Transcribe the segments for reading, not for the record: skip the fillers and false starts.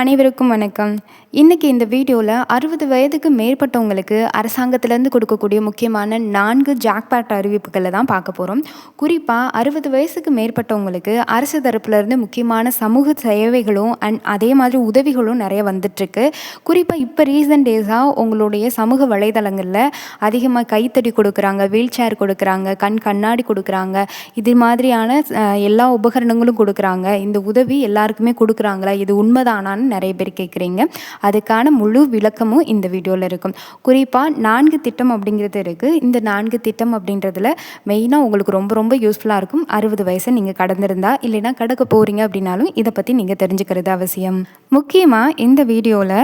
அனைவருக்கும் வணக்கம். இன்னைக்கு இந்த வீடியோவில் 60 வயதுக்கு மேற்பட்டவங்களுக்கு அரசாங்கத்திலேருந்து கொடுக்கக்கூடிய முக்கியமான 4 ஜாக்பாட் அறிவிப்புகளை தான் பார்க்க போகிறோம். குறிப்பாக 60 வயசுக்கு மேற்பட்டவங்களுக்கு அரசு தரப்புலேருந்து முக்கியமான சமூக சேவைகளும் அதே மாதிரி உதவிகளும் நிறைய வந்துட்டுருக்கு. குறிப்பாக இப்போ ரீசன்ட் டேஸாக உங்களுடைய சமூக வலைதளங்களில் அதிகமாக கைத்தடி கொடுக்குறாங்க, வீல் சேர் கொடுக்குறாங்க, கண்ணாடி கொடுக்குறாங்க, இது மாதிரியான எல்லா உபகரணங்களும் கொடுக்குறாங்க. இந்த உதவி எல்லாருக்குமே கொடுக்குறாங்களா, இது உண்மைதானான்னு நிறைய பேர் கேட்குறீங்க. அதுக்கான முழு விளக்கமும் இந்த வீடியோவில் இருக்கும். குறிப்பாக 4 திட்டம் அப்படிங்கிறது இருக்குது. இந்த 4 திட்டம் அப்படின்றதுல மெயினாக உங்களுக்கு ரொம்ப ரொம்ப யூஸ்ஃபுல்லாக இருக்கும். 60 வயசை நீங்கள் கடந்திருந்தா இல்லைன்னா கடக்க போகிறீங்க அப்படின்னாலும் இதை பற்றி நீங்கள் தெரிஞ்சுக்கிறது அவசியம். முக்கியமாக இந்த வீடியோவில்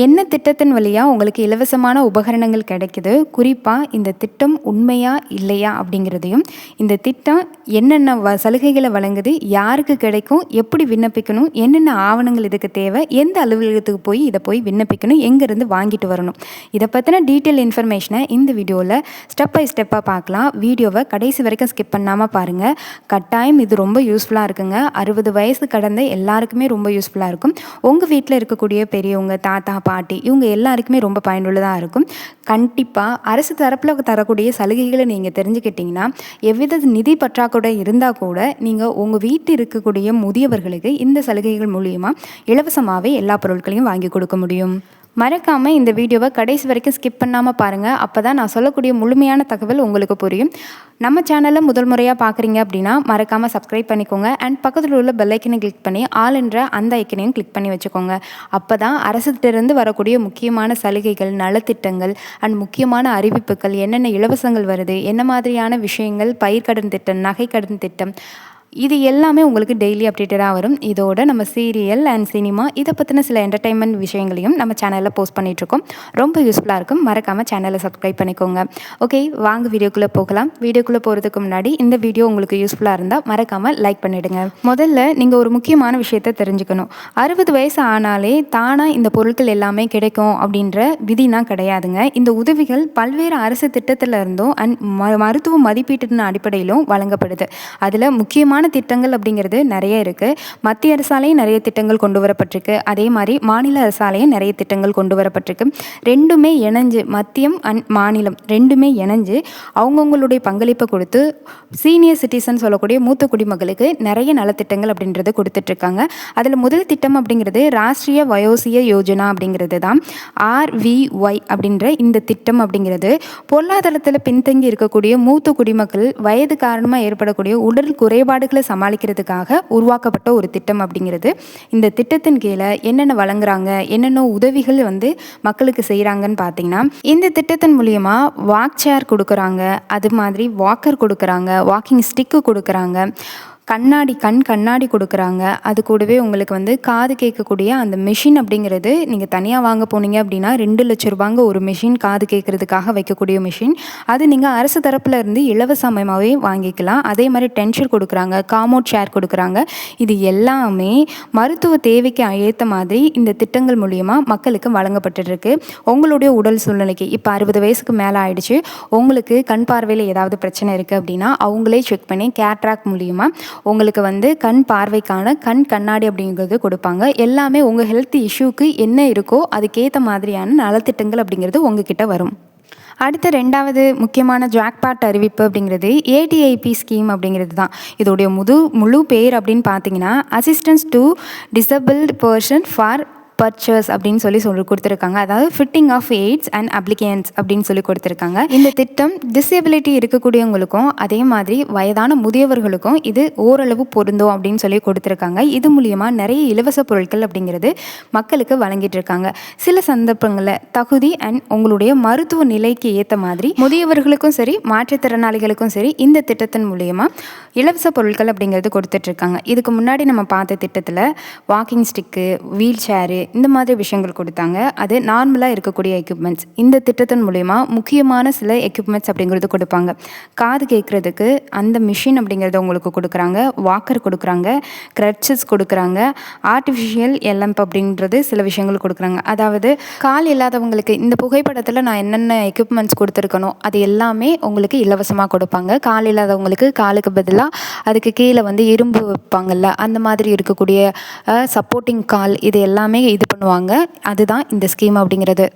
என்ன திட்டத்தின் வழியாக உங்களுக்கு இலவசமான உபகரணங்கள் கிடைக்குது, குறிப்பாக இந்த திட்டம் உண்மையா இல்லையா அப்படிங்கிறதையும், இந்த திட்டம் என்னென்ன சலுகைகளை வழங்குது, யாருக்கு கிடைக்கும், எப்படி விண்ணப்பிக்கணும், என்னென்ன ஆவணங்கள் இதுக்கு தேவை, எந்த அலுவலகத்துக்கு போய் இதை போய் விண்ணப்பிக்கணும், எங்கேருந்து வாங்கிட்டு வரணும், இதை பற்றின டீட்டெயில் இன்ஃபர்மேஷனை இந்த வீடியோவில் ஸ்டெப் பை ஸ்டெப்பாக பார்க்கலாம். வீடியோவை கடைசி வரைக்கும் ஸ்கிப் பண்ணாமல் பாருங்கள். கட்டாயம் இது ரொம்ப யூஸ்ஃபுல்லாக இருக்குங்க. 60 வயசு கடந்த எல்லாருக்குமே ரொம்ப யூஸ்ஃபுல்லாக இருக்கும். உங்கள் வீட்டில் இருக்கக்கூடிய பெரியவங்க, தாத்தா, பாட்டி, இவங்க எல்லாருக்குமே ரொம்ப பயனுள்ளதாக இருக்கும். கண்டிப்பாக அரசு தரப்பில் தரக்கூடிய சலுகைகளை நீங்கள் தெரிஞ்சுக்கிட்டிங்கன்னா, எவ்வித நிதி பற்றாக்குறை இருந்தால் கூட நீங்கள் உங்கள் வீட்டில் இருக்கக்கூடிய முதியவர்களுக்கு இந்த சலுகைகள் மூலியமாக இலவசமாகவே எல்லா பொருட்களையும் வாங்கி கொடுக்க முடியும். மறக்காமல் இந்த வீடியோவை கடைசி வரைக்கும் ஸ்கிப் பண்ணாமல் பாருங்கள். அப்போ தான் நான் சொல்லக்கூடிய முழுமையான தகவல் உங்களுக்கு புரியும். நம்ம சேனலில் முதல் முறையாக பார்க்குறீங்க அப்படின்னா மறக்காமல் சப்ஸ்கிரைப் பண்ணிக்கோங்க. அண்ட் பக்கத்தில் உள்ள பெல் ஐக்கனை கிளிக் பண்ணி ஆல் என்ற அந்த ஐக்கனையும் கிளிக் பண்ணி வச்சுக்கோங்க. அப்போ தான் அரசுகிட்டேருந்து வரக்கூடிய முக்கியமான சலுகைகள், நலத்திட்டங்கள் அண்ட் முக்கியமான அறிவிப்புகள், என்னென்ன இலவசங்கள் வருது, என்ன மாதிரியான விஷயங்கள், பயிர்க்கடன் திட்டம், நகைக்கடன் திட்டம், இது எல்லாமே உங்களுக்கு டெய்லி அப்டேட்டடாக வரும். இதோட நம்ம சீரியல் அண்ட் சினிமா இதை பற்றின சில என்டர்டைன்மெண்ட் விஷயங்களையும் நம்ம சேனலில் போஸ்ட் பண்ணிகிட்ருக்கோம். ரொம்ப யூஸ்ஃபுல்லாக இருக்கும். மறக்காமல் சேனலை சப்ஸ்கிரைப் பண்ணிக்கோங்க. ஓகே, வாங்க வீடியோக்குள்ளே போகலாம். வீடியோக்குள்ளே போகிறதுக்கு முன்னாடி இந்த வீடியோ உங்களுக்கு யூஸ்ஃபுல்லாக இருந்தால் மறக்காமல் லைக் பண்ணிவிடுங்க. முதல்ல நீங்கள் ஒரு முக்கியமான விஷயத்தை தெரிஞ்சுக்கணும். 60 வயசு ஆனாலே தானாக இந்த பொருட்கள் எல்லாமே கிடைக்கும் அப்படின்ற விதினா கிடையாதுங்க. இந்த உதவிகள் பல்வேறு அரசு திட்டத்தில் இருந்தும் அண்ட் மருத்துவ மதிப்பீட்டின் அடிப்படையிலும் வழங்கப்படுது. அதில் முக்கியமான திட்டங்கள் அப்படிங்கிறது நிறைய இருக்குது. மத்திய அரசாலையும் நிறைய திட்டங்கள் கொண்டு வரப்பட்டிருக்கு. அதே மாதிரி மாநில அரசாலையும் நிறைய திட்டங்கள் கொண்டு வரப்பட்டிருக்கு. ரெண்டுமே இணைஞ்சு, மத்தியம் அண்ட் மாநிலம் ரெண்டுமே இணைஞ்சு அவங்கவுங்களுடைய பங்களிப்பை கொடுத்து சீனியர் சிட்டிசன் சொல்லக்கூடிய மூத்த குடிமக்களுக்கு நிறைய நலத்திட்டங்கள் அப்படின்றது கொடுத்துட்ருக்காங்க. அதில் முதல் திட்டம் அப்படிங்கிறது ராஷ்ட்ரிய வயோசிய யோஜனா அப்படிங்கிறது தான். RVY அப்படின்ற இந்த திட்டம் அப்படிங்கிறது பொருளாதாரத்தில் பின்தங்கி இருக்கக்கூடிய மூத்த குடிமக்கள் வயது காரணமாக ஏற்படக்கூடிய உடல் குறைபாடுகள் சமாளிக்கிறதுக்காக உருவாக்கப்பட்ட ஒரு திட்டம் அப்படிங்கிறது. இந்த திட்டத்தின் கீழே என்னென்ன வழங்குறாங்க, என்னென்ன உதவிகள் மக்களுக்கு செய்கிறாங்கன்னு பார்த்தீங்கன்னா, இந்த திட்டத்தின் மூலியமா வாக் சேர் கொடுக்குறாங்க, அது மாதிரி வாக்கர் கொடுக்குறாங்க, வாக்கிங் ஸ்டிக்கு கொடுக்குறாங்க, கண்ணாடி கொடுக்குறாங்க. அது கூடவே உங்களுக்கு காது கேட்கக்கூடிய அந்த மிஷின் அப்படிங்கிறது நீங்கள் தனியாக வாங்க போனீங்க அப்படின்னா 2 லட்ச ரூபாங்க ஒரு மிஷின், காது கேட்குறதுக்காக வைக்கக்கூடிய மிஷின். அது நீங்கள் அரசு தரப்பில் இருந்து இலவசமாகவே வாங்கிக்கலாம். அதே மாதிரி டென்ஷர் கொடுக்குறாங்க, காமோட் சேர் கொடுக்குறாங்க. இது எல்லாமே மருத்துவ தேவைக்கு ஏற்ற மாதிரி இந்த திட்டங்கள் மூலியமாக மக்களுக்கு வழங்கப்பட்டுருக்கு. உங்களுடைய உடல் சூழ்நிலைக்கு இப்போ 60 வயசுக்கு மேலே ஆயிடுச்சு, உங்களுக்கு கண் பார்வையில் ஏதாவது பிரச்சனை இருக்குது அப்படின்னா அவங்களே செக் பண்ணி கேட்ராக்ட் மூலியமாக உங்களுக்கு கண் பார்வைக்கான கண்ணாடி அப்படிங்கிறது கொடுப்பாங்க. எல்லாமே உங்கள் ஹெல்த் இஷ்யூக்கு என்ன இருக்கோ அதுக்கேற்ற மாதிரியான நலத்திட்டங்கள் அப்படிங்கிறது உங்ககிட்ட வரும். அடுத்த 2வது முக்கியமான ஜாக்பாட் அறிவிப்பு அப்படிங்கிறது ADIP ஸ்கீம் அப்படிங்கிறது தான். இதோடைய முழு பேர் அப்படின்னு பார்த்தீங்கன்னா assistance to disabled person for purchase அப்படின்னு சொல்லி கொடுத்துருக்காங்க. அதாவது fitting of aids and appliances அப்படின்னு சொல்லி கொடுத்துருக்காங்க. இந்த திட்டம் டிசேபிலிட்டி இருக்கக்கூடியவங்களுக்கும் அதே மாதிரி வயதான முதியவர்களுக்கும் இது ஓரளவு பொருந்தும் அப்படின்னு சொல்லி கொடுத்துருக்காங்க. இது மூலியமாக நிறைய இலவச பொருட்கள் அப்படிங்கிறது மக்களுக்கு வழங்கிட்டு இருக்காங்க. சில சந்தர்ப்பங்களில் தகுதி அண்ட் உங்களுடைய மருத்துவ நிலைக்கு ஏற்ற மாதிரி முதியவர்களுக்கும் சரி, மாற்றுத்திறனாளிகளுக்கும் சரி இந்த திட்டத்தின் மூலியமாக இலவச பொருட்கள் அப்படிங்கிறது கொடுத்துட்ருக்காங்க. இதுக்கு முன்னாடி நம்ம பார்த்த திட்டத்தில் வாக்கிங் ஸ்டிக்கு, வீல் சேரு, இந்த மாதிரி விஷயங்கள் கொடுத்தாங்க. அது நார்மலாக இருக்கக்கூடிய எக்யூப்மெண்ட்ஸ். இந்த திட்டத்தின் மூலிமா முக்கியமான சில எக்யூப்மெண்ட்ஸ் அப்படிங்கிறது கொடுப்பாங்க. காது கேட்குறதுக்கு அந்த மிஷின் அப்படிங்கிறத உங்களுக்கு கொடுக்குறாங்க, வாக்கர் கொடுக்குறாங்க, க்ரட்சஸ் கொடுக்குறாங்க, ஆர்டிஃபிஷியல் எல்எம்ப் அப்படின்றது சில விஷயங்கள் கொடுக்குறாங்க. அதாவது கால் இல்லாதவங்களுக்கு இந்த புகைப்படத்தில் நான் என்னென்ன எக்யூப்மெண்ட்ஸ் கொடுத்துருக்கணும் அது எல்லாமே உங்களுக்கு இலவசமாக கொடுப்பாங்க. கால் இல்லாதவங்களுக்கு காலுக்கு பதிலாக அதுக்கு கீழே வந்து இரும்பு வைப்பாங்கள்ல, அந்த மாதிரி இருக்கக்கூடிய சப்போர்ட்டிங் கால் இது எல்லாமே இது பண்ணுவாங்க. அதுதான் இந்த ஸ்கீம் அப்படிங்கிறது.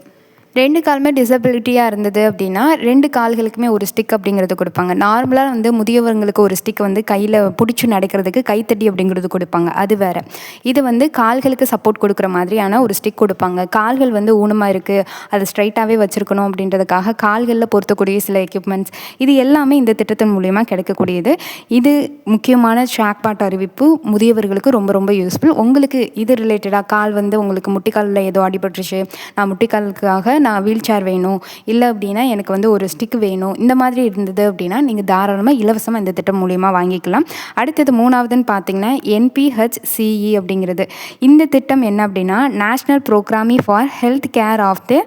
2 காலுமே டிசபிலிட்டியாக இருந்தது அப்படின்னா 2 கால்களுக்குமே ஒரு ஸ்டிக் அப்படிங்கிறது கொடுப்பாங்க. நார்மலாக வந்து முதியவர்களுக்கு ஒரு ஸ்டிக் வந்து கையில் பிடிச்சி நடக்கிறதுக்கு கைத்தடி அப்படிங்கிறது கொடுப்பாங்க, அது வேறு. இது வந்து கால்களுக்கு சப்போர்ட் கொடுக்குற மாதிரியான ஒரு ஸ்டிக் கொடுப்பாங்க. கால்கள் வந்து ஊனமாக இருக்குது, அதை ஸ்ட்ரைட்டாகவே வச்சுருக்கணும் அப்படின்றதுக்காக கால்களில் பொருத்தக்கூடிய சில எக்யூப்மெண்ட்ஸ் இது எல்லாமே இந்த திட்டத்தின் மூலிமா கிடைக்கக்கூடியது. இது முக்கியமான ஜாக்பாட் அறிவிப்பு முதியவர்களுக்கு ரொம்ப ரொம்ப யூஸ்ஃபுல். உங்களுக்கு இது ரிலேட்டடாக கால் வந்து உங்களுக்கு முட்டிக்காலில் ஏதோ அடிபட்டுருச்சு, நான் முட்டிக்காலுக்காக நான் வீல் சேர் வேணும், இல்லை அப்படின்னா எனக்கு வந்து ஒரு ஸ்டிக் வேணும், இந்த மாதிரி இருந்தது அப்படின்னா நீங்கள் தாராளமாக இலவசமாக இந்த திட்டம் மூலிமா வாங்கிக்கலாம். அடுத்தது 3வதுன்னு பார்த்தீங்கன்னா NPHCE அப்படிங்கிறது. இந்த திட்டம் என்ன அப்படின்னா national programming for health care of the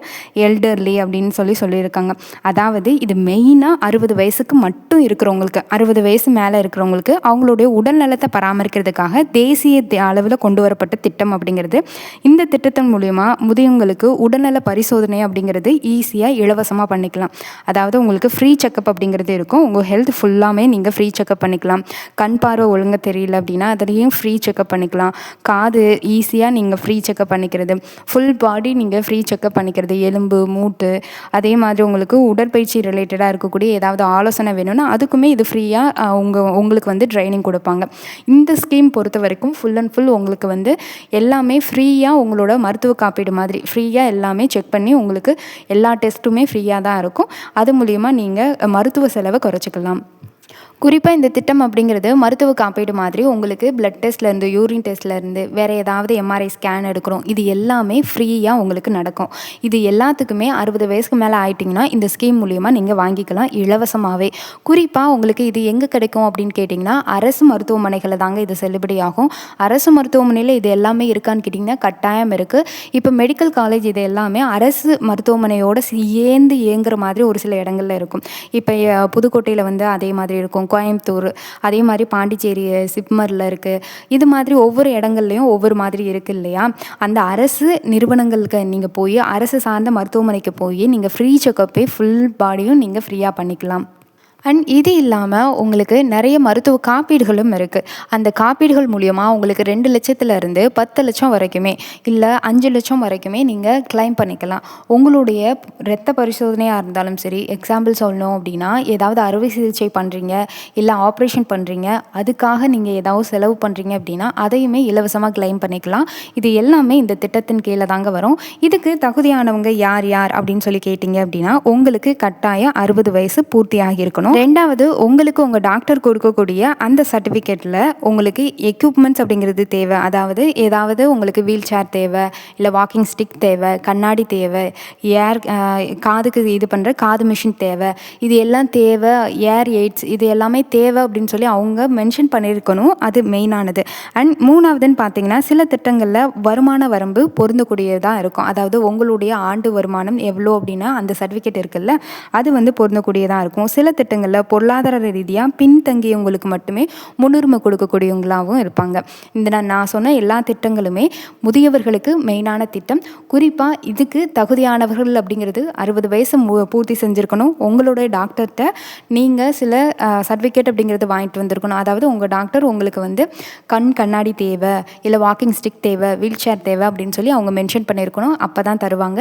elderly அப்படின்னு சொல்லியிருக்காங்க. அதாவது இது மெயினாக 60 வயசுக்கு மட்டும் இருக்கிறவங்களுக்கு, 60 வயசு மேலே இருக்கிறவங்களுக்கு அவங்களுடைய உடல்நலத்தை பராமரிக்கிறதுக்காக தேசிய அளவில் கொண்டு வரப்பட்ட திட்டம் அப்படிங்கிறது. இந்த திட்டத்தின் மூலிமா முதியவங்களுக்கு உடல்நல பரிசோதனை அப்படிங்கிறது ஈஸியாக இலவசமாக பண்ணிக்கலாம். அதாவது உங்களுக்கு ஃப்ரீ செக்கப் அப்படிங்கிறது இருக்கும். உங்கள் ஹெல்த் ஃபுல்லாமே நீங்கள் ஃப்ரீ செக்கப் பண்ணிக்கலாம். கண் பார்வை ஒழுங்காக தெரியல அப்படின்னா அதுலேயும் ஃப்ரீ செக்கப் பண்ணிக்கலாம். காது ஈஸியாக நீங்கள் ஃப்ரீ செக்கப் பண்ணிக்கிறது, ஃபுல் பாடி நீங்கள் ஃப்ரீ செக்கப் பண்ணிக்கிறது, எலும்பு மூட்டு, அதே மாதிரி உங்களுக்கு உடற்பயிற்சி ரிலேட்டடாக இருக்கக்கூடிய ஏதாவது ஆலோசனை வேணும்னா அதுக்குமே இது ஃப்ரீயாக உங்களுக்கு வந்து ட்ரைனிங் கொடுப்பாங்க. இந்த ஸ்கீம் பொறுத்த வரைக்கும் ஃபுல் அண்ட் ஃபுல் உங்களுக்கு வந்து எல்லாமே ஃப்ரீயாக உங்களோட மருத்துவ காப்பீடு மாதிரி ஃப்ரீயாக எல்லாமே செக் பண்ணி உங்களுக்கு எல்லா டெஸ்ட்டுமே ஃப்ரீயாக தான் இருக்கும். அது மூலிமா நீங்கள் மருத்துவ செலவை குறைச்சிக்கலாம். குறிப்பாக இந்த திட்டம் அப்படிங்கிறது மருத்துவ காப்பீடு மாதிரி உங்களுக்கு பிளட் டெஸ்ட்லேருந்து, யூரின் டெஸ்ட்லேருந்து, வேறு ஏதாவது எம்ஆர்ஐ ஸ்கேன் எடுக்கிறோம், இது எல்லாமே ஃப்ரீயாக உங்களுக்கு நடக்கும். இது எல்லாத்துக்குமே 60 வயசுக்கு மேலே ஆயிட்டிங்கன்னா இந்த ஸ்கீம் மூலிமா நீங்கள் வாங்கிக்கலாம் இலவசமாகவே. குறிப்பாக உங்களுக்கு இது எங்கே கிடைக்கும் அப்படின்னு கேட்டிங்கன்னா அரசு மருத்துவமனைகளில் தாங்க இது செல்லுபடியாகும். அரசு மருத்துவமனையில் இது எல்லாமே இருக்கான்னு கேட்டிங்கன்னா கட்டாயம் இருக்குது. இப்போ மெடிக்கல் காலேஜ் இது எல்லாமே அரசு மருத்துவமனையோடு சேர்ந்து இயங்குற மாதிரி ஒரு சில இடங்கள்ல இருக்கும். இப்போ புதுக்கோட்டையில் வந்து அதே மாதிரி இருக்கும், கோயம்புத்தூர், அதே மாதிரி பாண்டிச்சேரி சிப்மரில் இருக்குது. இது மாதிரி ஒவ்வொரு இடங்கள்லையும் ஒவ்வொரு மாதிரி இருக்குது இல்லையா? அந்த அரசு நிறுவனங்களுக்கு நீங்கள் போய் அரசு சார்ந்த மருத்துவமனைக்கு போய் நீங்கள் ஃப்ரீ செக்கப்பே ஃபுல் பாடியும் நீங்கள் ஃப்ரீயாக பண்ணிக்கலாம். அண்ட் இது இல்லாமல் உங்களுக்கு நிறைய மருத்துவ காப்பீடுகளும் இருக்குது. அந்த காப்பீடுகள் மூலிமா உங்களுக்கு 2 லட்சத்துலேருந்து 10 லட்சம் வரைக்குமே, இல்லை 5 லட்சம் வரைக்குமே நீங்கள் கிளைம் பண்ணிக்கலாம். உங்களுடைய இரத்த பரிசோதனையாக இருந்தாலும் சரி, எக்ஸாம்பிள் சொல்லணும் அப்படின்னா ஏதாவது அறுவை சிகிச்சை பண்ணுறீங்க, இல்லை ஆப்ரேஷன் பண்ணுறீங்க, அதுக்காக நீங்கள் ஏதாவது செலவு பண்ணுறீங்க அப்படின்னா அதையுமே இலவசமாக கிளைம் பண்ணிக்கலாம். இது எல்லாமே இந்த திட்டத்தின் கீழே தாங்க வரும். இதுக்கு தகுதியானவங்க யார் யார் அப்படின்னு சொல்லி கேட்டிங்க அப்படின்னா உங்களுக்கு கட்டாயம் 60 வயசு பூர்த்தி ஆகியிருக்கணும். 2வது உங்களுக்கு உங்கள் டாக்டர் கொடுக்கக்கூடிய அந்த சர்டிஃபிகேட்டில் உங்களுக்கு எக்யூப்மெண்ட்ஸ் அப்படிங்கிறது தேவை. அதாவது ஏதாவது உங்களுக்கு வீல் சேர் தேவை, இல்லை வாக்கிங் ஸ்டிக் தேவை, கண்ணாடி தேவை, காதுக்கு இது பண்ணுற காது மிஷின் தேவை, இது எல்லாம் தேவை, ஏர் எய்ட்ஸ் இது எல்லாமே தேவை அப்படின்னு சொல்லி அவங்க மென்ஷன் பண்ணியிருக்கணும். அது மெயினானது. அண்ட் 3வதுன்னு பார்த்தீங்கன்னா சில திட்டங்களில் வருமான வரம்பு பொருந்தக்கூடியதாக இருக்கும். அதாவது உங்களுடைய ஆண்டு வருமானம் எவ்வளோ அப்படின்னா அந்த சர்டிஃபிகேட் இருக்குல்ல, அது வந்து பொருந்தக்கூடியதாக இருக்கும். சில திட்டங்கள் பொருளாதார ரீதியாக பின்தங்கியவங்களுக்கு மட்டுமே முன்னுரிமை கொடுக்கக்கூடியவங்களாகவும் இருப்பாங்க. இந்த நான் சொன்ன எல்லா திட்டங்களுமே முதியவர்களுக்கு மெயினான திட்டம். குறிப்பாக இதுக்கு தகுதியானவர்கள் அப்படிங்கிறது 60 வயசு பூர்த்தி செஞ்சுருக்கணும். உங்களுடைய டாக்டர்கிட்ட நீங்கள் சில சர்டிஃபிகேட் அப்படிங்கிறது வாங்கிட்டு வந்திருக்கணும். அதாவது உங்கள் டாக்டர் உங்களுக்கு வந்து கண்ணாடி தேவை, இல்லை வாக்கிங் ஸ்டிக் தேவை, வீல் சேர் தேவை அப்படின்னு சொல்லி அவங்க மென்ஷன் பண்ணியிருக்கணும். அப்போ தான் தருவாங்க.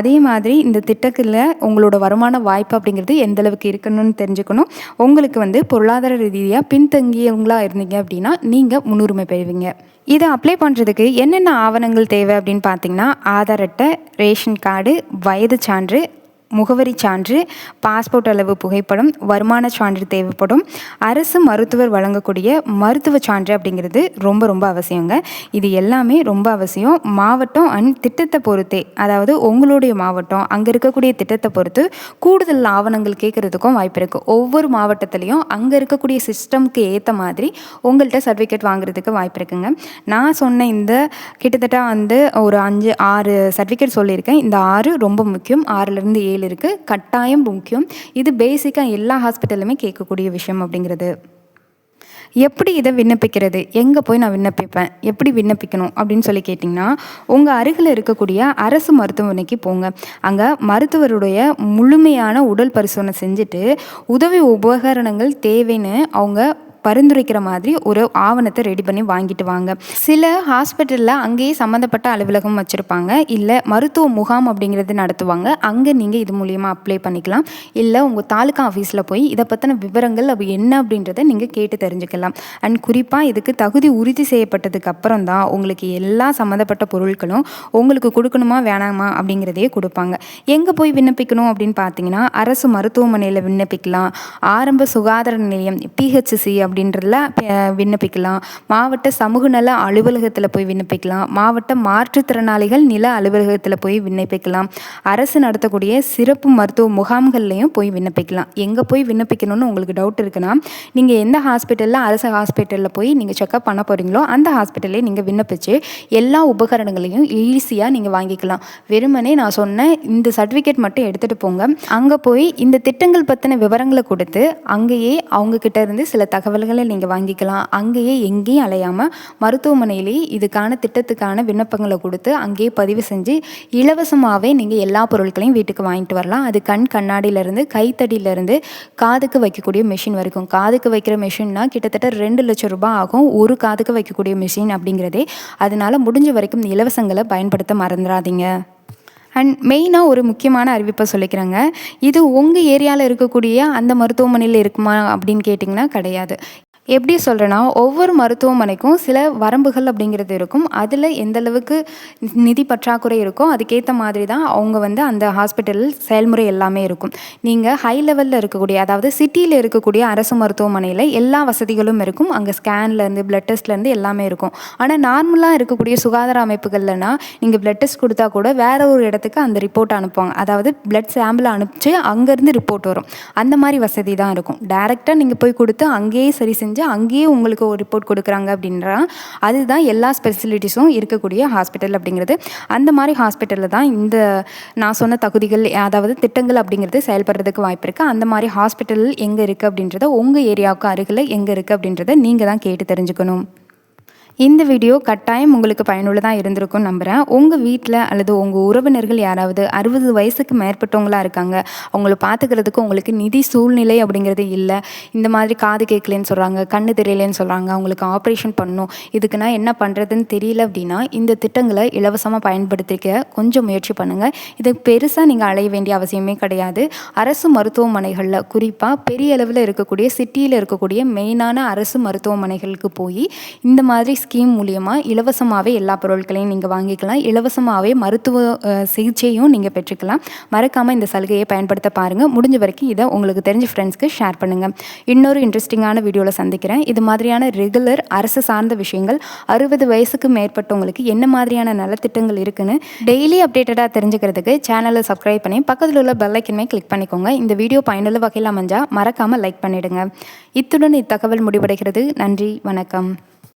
அதே மாதிரி இந்த திட்டத்தில் உங்களோட வருமான வாய்ப்பு அப்படிங்கிறது எந்தளவுக்கு இருக்கணும்னு தெரிஞ்சுக்கணும். உங்களுக்கு வந்து பொருளாதார ரீதியாக பின்தங்கியவங்களாக இருந்தீங்க அப்படின்னா நீங்கள் முன்னுரிமை பெறுவீங்க. இதை அப்ளை பண்ணுறதுக்கு என்னென்ன ஆவணங்கள் தேவை அப்படின்னு பார்த்தீங்கன்னா ஆதார் அட்டை, ரேஷன் கார்டு, வயது சான்று, முகவரி சான்று, பாஸ்போர்ட் அளவு புகைப்படம், வருமான சான்று தேவைப்படும். அரசு மருத்துவர் வழங்கக்கூடிய மருத்துவ சான்று அப்படிங்கிறது ரொம்ப ரொம்ப அவசியங்க. இது எல்லாமே ரொம்ப அவசியம். மாவட்டம் அண்ட் திட்டத்தை பொறுத்தே, அதாவது உங்களுடைய மாவட்டம் அங்கே இருக்கக்கூடிய திட்டத்தை பொறுத்து கூடுதல் ஆவணங்கள் கேட்குறதுக்கும் வாய்ப்பு இருக்குது. ஒவ்வொரு மாவட்டத்துலேயும் அங்கே இருக்கக்கூடிய சிஸ்டம்க்கு ஏற்ற மாதிரி உங்கள்கிட்ட சர்டிஃபிகேட் வாங்குறதுக்கு வாய்ப்பு இருக்குங்க. நான் சொன்ன இந்த கிட்டத்தட்ட ஒரு 5-6 சர்டிஃபிகேட் சொல்லியிருக்கேன். இந்த 6 ரொம்ப முக்கியம். 6லேருந்து 7 இருக்குது. கட்டாயம் முக்கியம். இது பேசிக்காக எல்லா ஹாஸ்பிட்டலுமே கேட்கக்கூடிய விஷயம் அப்படிங்கிறது. எப்படி இதை விண்ணப்பிக்கிறது, எங்கே போய் நான் விண்ணப்பிப்பேன், எப்படி விண்ணப்பிக்கணும் அப்படின்னு சொல்லி கேட்டிங்கன்னா, உங்கள் அருகில் இருக்கக்கூடிய அரசு மருத்துவமனைக்கு போங்க. அங்கே மருத்துவருடைய முழுமையான உடல் பரிசோதனை செஞ்சுட்டு உதவி உபகரணங்கள் தேவைன்னு அவங்க பரிந்துரைக்கிற மாதிரி ஒரு ஆவணத்தை ரெடி பண்ணி வாங்கிட்டு வாங்க. சில ஹாஸ்பிட்டலில் அங்கேயே சம்மந்தப்பட்ட அலுவலகம் வச்சுருப்பாங்க, இல்லை மருத்துவ முகாம் அப்படிங்கிறது நடத்துவாங்க. அங்கே நீங்கள் இது மூலியமாக அப்ளை பண்ணிக்கலாம். இல்லை உங்கள் தாலுக்கா ஆஃபீஸில் போய் இதை பற்றின விவரங்கள் அப்படி என்ன அப்படின்றத நீங்கள் கேட்டு தெரிஞ்சுக்கலாம். அண்ட் குறிப்பாக இதுக்கு தகுதி உறுதி செய்யப்பட்டதுக்கு அப்புறம் தான் உங்களுக்கு எல்லா சம்மந்தப்பட்ட பொருட்களும் உங்களுக்கு கொடுக்கணுமா வேணாமா அப்படிங்கிறதையே கொடுப்பாங்க. எங்கே போய் விண்ணப்பிக்கணும் அப்படின்னு பார்த்தீங்கன்னா, அரசு மருத்துவமனையில் விண்ணப்பிக்கலாம், ஆரம்ப சுகாதார நிலையம் PHC அப்படின்றதுல விண்ணப்பிக்கலாம், மாவட்ட சமூக நல அலுவலகத்தில் போய் விண்ணப்பிக்கலாம், மாவட்ட மாற்றுத்திறனாளிகள் நில அலுவலகத்தில் போய் விண்ணப்பிக்கலாம், அரசு நடத்தக்கூடிய சிறப்பு மருத்துவ முகாம்கள்லையும் போய் விண்ணப்பிக்கலாம். எங்கே போய் விண்ணப்பிக்கணும்னு உங்களுக்கு டவுட் இருக்குன்னா, நீங்கள் எந்த ஹாஸ்பிட்டலில் அரசு ஹாஸ்பிட்டலில் போய் நீங்கள் செக்அப் பண்ண போகிறீங்களோ அந்த ஹாஸ்பிட்டல்லே நீங்கள் விண்ணப்பிச்சு எல்லா உபகரணங்களையும் ஈஸியாக நீங்கள் வாங்கிக்கலாம். வெறுமனே நான் சொன்ன இந்த சர்டிஃபிகேட் மட்டும் எடுத்துகிட்டு போங்க. அங்கே போய் இந்த திட்டங்கள் பற்றின விவரங்களை கொடுத்து அங்கேயே அவங்கக்கிட்ட இருந்து சில தகவல்களை நீங்கள் வாங்கிக்கலாம். அங்கேயே எங்கேயும் அலையாமல் மருத்துவமனையிலேயே இதுக்கான திட்டத்துக்கான விண்ணப்பங்களை கொடுத்து அங்கேயே பதிவு செஞ்சு இலவசமாகவே நீங்கள் எல்லா பொருட்களையும் வீட்டுக்கு வாங்கிட்டு வரலாம். அது கண்ணாடியிலேருந்து கைத்தடியிலேருந்து காதுக்கு வைக்கக்கூடிய மிஷின் வரைக்கும். காதுக்கு வைக்கிற மிஷின்னா கிட்டத்தட்ட 2 லட்சம் ரூபாய் ஆகும் ஒரு காதுக்கு வைக்கக்கூடிய மிஷின் அப்படிங்கிறதே. அதனால முடிஞ்ச வரைக்கும் இலவசங்களை பயன்படுத்த மறந்துடாதீங்க. அண்ட் மெயினாக ஒரு முக்கியமான அறிவிப்பை சொல்லிக்கிறேங்க. இது உங்கள் ஏரியாவில் இருக்கக்கூடிய அந்த மருத்துவமனையில் இருக்குமா அப்படின்னு கேட்டிங்கன்னா கிடையாது. எப்படி சொல்கிறேன்னா, ஒவ்வொரு மருத்துவமனைக்கும் சில வரம்புகள் அப்படிங்கிறது இருக்கும். அதில் எந்தளவுக்கு நிதி பற்றாக்குறை இருக்கோ அதுக்கேற்ற மாதிரி தான் அவங்க அந்த ஹாஸ்பிட்டலில் செயல்முறை எல்லாமே இருக்கும். நீங்கள் ஹை லெவலில் இருக்கக்கூடிய, அதாவது சிட்டியில் இருக்கக்கூடிய அரசு மருத்துவமனையில் எல்லா வசதிகளும் இருக்கும். அங்கே ஸ்கேன்லேருந்து பிளட் டெஸ்ட்லேருந்து எல்லாமே இருக்கும். ஆனால் நார்மலாக இருக்கக்கூடிய சுகாதார அமைப்புகள்லனா நீங்கள் பிளட் டெஸ்ட் கொடுத்தா கூட வேறு ஒரு இடத்துக்கு அந்த ரிப்போர்ட் அனுப்புவாங்க. அதாவது பிளட் சாம்பிள் அனுப்பிச்சு அங்கேருந்து ரிப்போர்ட் வரும். அந்த மாதிரி வசதி தான் இருக்கும். டைரெக்டாக நீங்கள் போய் கொடுத்து அங்கேயே சரி செஞ்சு அங்கேயே உங்களுக்கு ஒரு ரிப்போர்ட் கொடுக்குறாங்க அப்படின்றா அதுதான் எல்லா ஸ்பெசிலிட்டிஸும் இருக்கக்கூடிய ஹாஸ்பிட்டல் அப்படிங்கிறது. அந்த மாதிரி ஹாஸ்பிட்டலில் தான் இந்த நான் சொன்ன தகுதிகள், அதாவது திட்டங்கள் அப்படிங்கிறது செயல்படுறதுக்கு வாய்ப்பு இருக்குது. அந்த மாதிரி ஹாஸ்பிட்டல் எங்கே இருக்குது அப்படின்றத, உங்கள் ஏரியாவுக்கு அருகில் எங்கே இருக்குது அப்படின்றத நீங்கள் தான் கேட்டு தெரிஞ்சுக்கணும். இந்த வீடியோ கட்டாயம் உங்களுக்கு பயனுள்ளதாக இருந்திருக்கும்னு நம்புகிறேன். உங்கள் வீட்டில் அல்லது உங்கள் உறவினர்கள் யாராவது 60 வயசுக்கு மேற்பட்டவங்களாக இருக்காங்க, அவங்கள பார்த்துக்கிறதுக்கு உங்களுக்கு நிதி சூழ்நிலை அப்படிங்கிறது இல்லை, இந்த மாதிரி காது கேட்கலன்னு சொல்கிறாங்க, கண்ணு தெரியலேன்னு சொல்கிறாங்க, அவங்களுக்கு ஆப்ரேஷன் பண்ணணும், இதுக்கு நான் என்ன பண்ணுறதுன்னு தெரியல அப்படின்னா இந்த திட்டங்களை இலவசமாக பயன்படுத்திக்க கொஞ்சம் முயற்சி பண்ணுங்கள். இது பெருசாக நீங்கள் அலைய வேண்டிய அவசியமே கிடையாது. அரசு மருத்துவமனைகளில், குறிப்பாக பெரிய அளவில் இருக்கக்கூடிய சிட்டியில் இருக்கக்கூடிய மெயினான அரசு மருத்துவமனைகளுக்கு போய் இந்த மாதிரி ஸ்கீம் மூலியமாக இலவசமாகவே எல்லா பொருட்களையும் நீங்கள் வாங்கிக்கலாம். இலவசமாகவே மருத்துவ சிகிச்சையும் நீங்கள் பெற்றுக்கலாம். மறக்காமல் இந்த சலுகையை பயன்படுத்த பாருங்கள். முடிஞ்ச வரைக்கும் இதை உங்களுக்கு தெரிஞ்ச ஃப்ரெண்ட்ஸ்க்கு ஷேர் பண்ணுங்கள். இன்னொரு இன்ட்ரெஸ்டிங்கான வீடியோவில் சந்திக்கிறேன். இது மாதிரியான ரெகுலர் அரசு சார்ந்த விஷயங்கள், 60 வயசுக்கு மேற்பட்டவங்களுக்கு என்ன மாதிரியான நலத்திட்டங்கள் இருக்குன்னு டெய்லி அப்டேட்டடாக தெரிஞ்சுக்கிறதுக்கு சேனலை சப்ஸ்கிரைப் பண்ணி பக்கத்தில் உள்ள பெல் ஐக்கனை கிளிக் பண்ணிக்கோங்க. இந்த வீடியோ பயனுள்ள வகையில் அமைஞ்சால் மறக்காமல் லைக் பண்ணிவிடுங்க. இத்துடன் இத்தகவல் முடிவடைகிறது. நன்றி, வணக்கம்.